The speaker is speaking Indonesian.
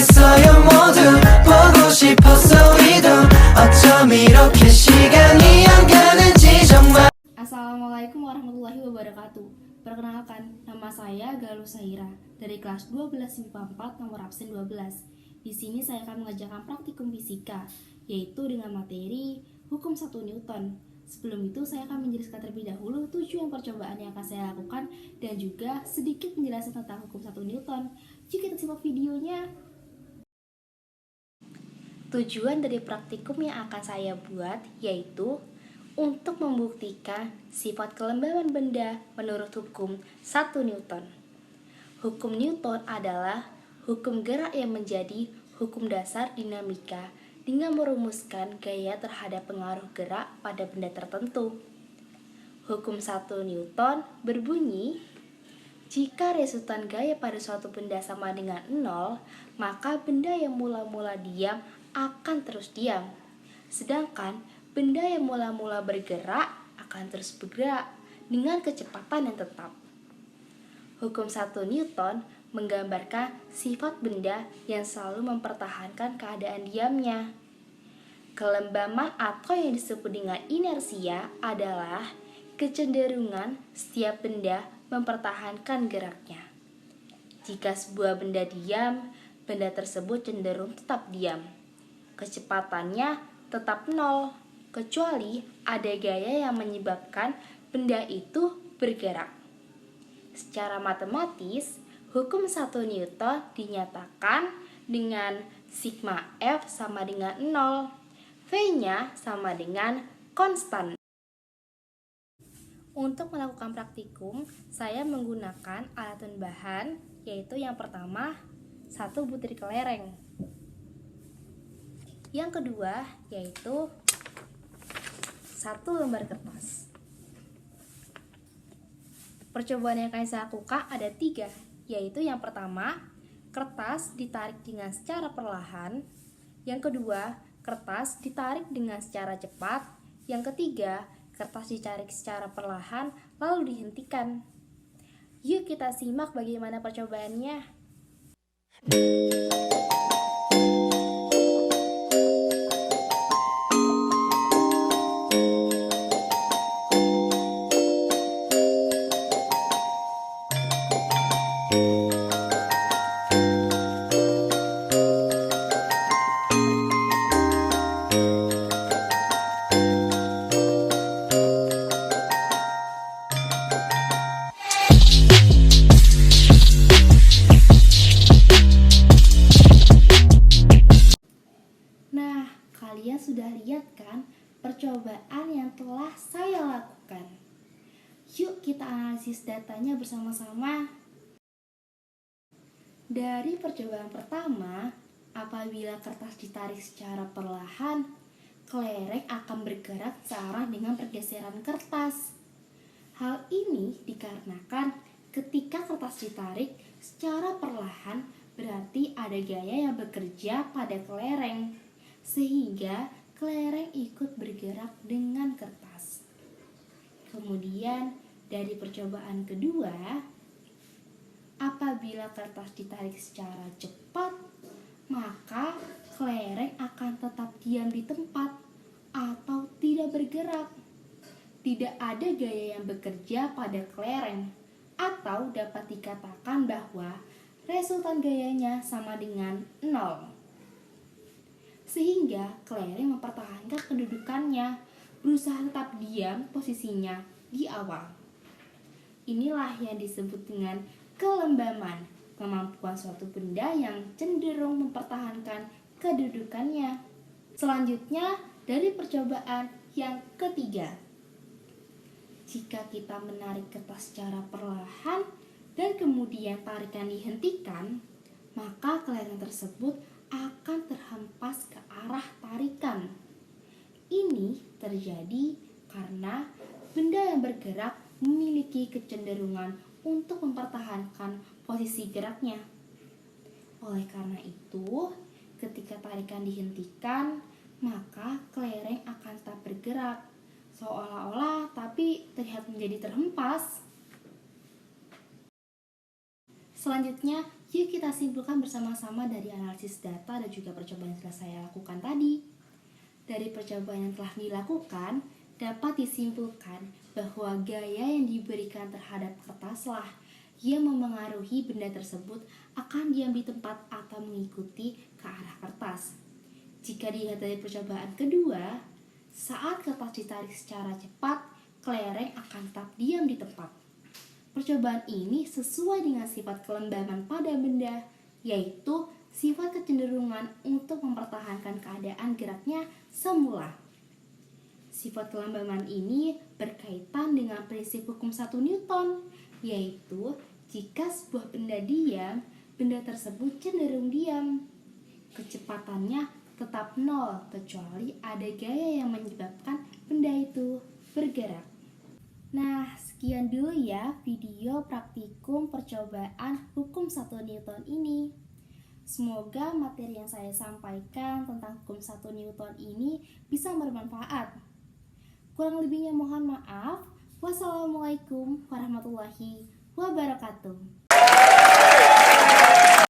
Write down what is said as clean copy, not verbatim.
사랑했어요 모두 보고 싶었어 우리도 어쩜 이렇게 시간이 안 가는지 정말. Assalamualaikum warahmatullahi wabarakatuh. Perkenalkan, nama saya Galuh Saira dari kelas 12 MIPA 4 nomor absen 12. Di sini saya akan mengerjakan praktikum fisika, yaitu dengan materi hukum 1 Newton. Sebelum itu saya akan menjelaskan terlebih dahulu tujuan percobaan yang akan saya lakukan dan juga sedikit penjelasan tentang hukum 1 Newton. Jika kita simak videonya. Tujuan dari praktikum yang akan saya buat yaitu untuk membuktikan sifat kelembaban benda menurut hukum 1 Newton. Hukum Newton adalah hukum gerak yang menjadi hukum dasar dinamika dengan merumuskan gaya terhadap pengaruh gerak pada benda tertentu. Hukum 1 Newton berbunyi, jika resultan gaya pada suatu benda sama dengan 0, maka benda yang mula-mula diam akan terus diam. Sedangkan benda yang mula-mula bergerak akan terus bergerak dengan kecepatan yang tetap. Hukum 1 Newton menggambarkan sifat benda yang selalu mempertahankan keadaan diamnya. Kelembaban atau yang disebut dengan inersia adalah kecenderungan setiap benda mempertahankan geraknya. Jika sebuah benda diam, benda tersebut cenderung tetap diam. Kecepatannya tetap 0, kecuali ada gaya yang menyebabkan benda itu bergerak. Secara matematis, hukum 1 Newton dinyatakan dengan sigma F sama dengan 0, V-nya sama dengan konstan. Untuk melakukan praktikum, saya menggunakan alat dan bahan, yaitu yang pertama, 1 butir kelereng. Yang kedua, yaitu 1 lembar kertas. Percobaan yang akan saya lakukan ada 3, yaitu yang pertama, kertas ditarik dengan secara perlahan. Yang kedua, kertas ditarik dengan secara cepat. Yang ketiga, kertas ditarik secara perlahan lalu dihentikan. Yuk kita simak bagaimana percobaannya. Kalian sudah lihat kan percobaan yang telah saya lakukan. Yuk kita analisis datanya bersama-sama. Dari percobaan pertama, apabila kertas ditarik secara perlahan, kelereng akan bergerak searah dengan pergeseran kertas. Hal ini dikarenakan ketika kertas ditarik secara perlahan berarti ada gaya yang bekerja pada kelereng, sehingga kelereng ikut bergerak dengan kertas. Kemudian dari percobaan kedua, apabila kertas ditarik secara cepat, maka kelereng akan tetap diam di tempat atau tidak bergerak. Tidak ada gaya yang bekerja pada kelereng, atau dapat dikatakan bahwa resultan gayanya sama dengan 0. Sehingga kelereng mempertahankan kedudukannya, berusaha tetap diam posisinya di awal. Inilah yang disebut dengan kelembaban, kemampuan suatu benda yang cenderung mempertahankan kedudukannya. Selanjutnya dari percobaan yang ketiga. Jika kita menarik kertas secara perlahan dan kemudian tarikan dihentikan, maka kelereng tersebut akan terhempas ke arah tarikan. Ini terjadi karena benda yang bergerak memiliki kecenderungan untuk mempertahankan posisi geraknya. Oleh karena itu, ketika tarikan dihentikan, maka kelereng akan tetap bergerak, seolah-olah tapi terlihat menjadi terhempas. Selanjutnya, yuk kita simpulkan bersama-sama dari analisis data dan juga percobaan yang telah saya lakukan tadi. Dari percobaan yang telah dilakukan, dapat disimpulkan bahwa gaya yang diberikan terhadap kertaslah yang memengaruhi benda tersebut akan diam di tempat atau mengikuti ke arah kertas. Jika dilihat dari percobaan kedua, saat kertas ditarik secara cepat, kelereng akan tetap diam di tempat. Percobaan ini sesuai dengan sifat kelembaban pada benda, yaitu sifat kecenderungan untuk mempertahankan keadaan geraknya semula. Sifat kelembaban ini berkaitan dengan prinsip hukum 1 Newton, yaitu jika sebuah benda diam, benda tersebut cenderung diam. Kecepatannya tetap nol, kecuali ada gaya yang menyebabkan benda itu bergerak. Nah, sekian dulu ya video praktikum percobaan hukum 1 Newton ini. Semoga materi yang saya sampaikan tentang hukum 1 Newton ini bisa bermanfaat. Kurang lebihnya mohon maaf. Wassalamualaikum warahmatullahi wabarakatuh.